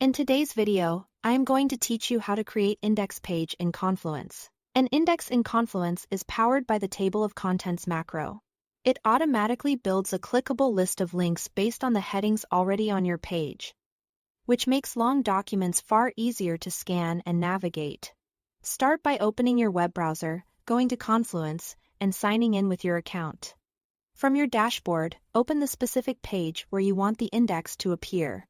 In today's video, I am going to teach you how to create index page in Confluence. An index in Confluence is powered by the table of contents macro. It automatically builds a clickable list of links based on the headings already on your page, which makes long documents far easier to scan and navigate. Start by opening your web browser, going to Confluence, and signing in with your account. From your dashboard, open the specific page where you want the index to appear.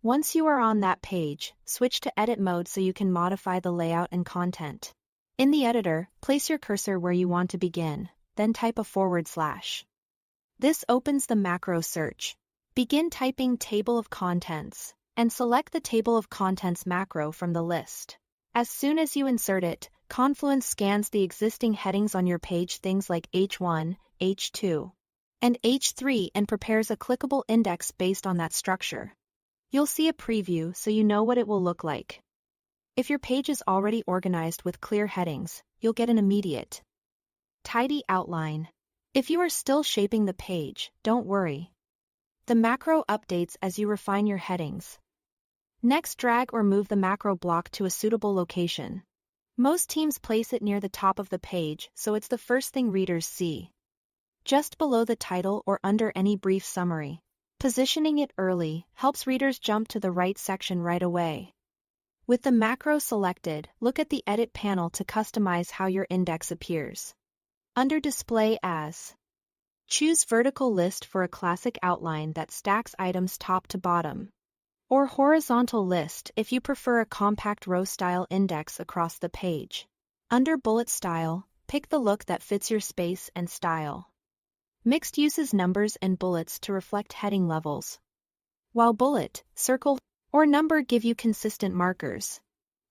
Once you are on that page, switch to edit mode so you can modify the layout and content. In the editor, place your cursor where you want to begin, then type a /. This opens the macro search. Begin typing table of contents, and select the table of contents macro from the list. As soon as you insert it, Confluence scans the existing headings on your page, things like H1, H2, and H3, and prepares a clickable index based on that structure. You'll see a preview so you know what it will look like. If your page is already organized with clear headings, you'll get an immediate, tidy outline. If you are still shaping the page, don't worry. The macro updates as you refine your headings. Next, drag or move the macro block to a suitable location. Most teams place it near the top of the page, so it's the first thing readers see, just below the title or under any brief summary. Positioning it early helps readers jump to the right section right away. With the macro selected, look at the Edit panel to customize how your index appears. Under Display As, choose Vertical List for a classic outline that stacks items top to bottom, or Horizontal List if you prefer a compact row-style index across the page. Under Bullet Style, pick the look that fits your space and style. Mixed uses numbers and bullets to reflect heading levels, while bullet, circle, or number give you consistent markers.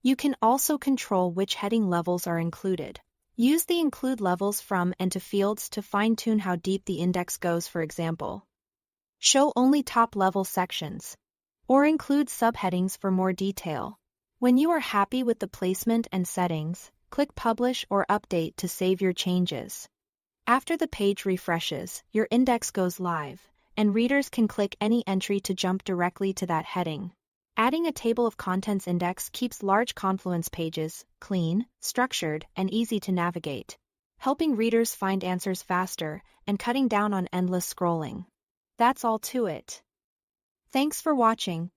You can also control which heading levels are included. Use the Include Levels From and To fields to fine-tune how deep the index goes, for example. Show only top-level sections, or include subheadings for more detail. When you are happy with the placement and settings, click Publish or Update to save your changes. After the page refreshes, your index goes live, and readers can click any entry to jump directly to that heading. Adding a table of contents index keeps large Confluence pages clean, structured, and easy to navigate, helping readers find answers faster and cutting down on endless scrolling. That's all to it. Thanks for watching.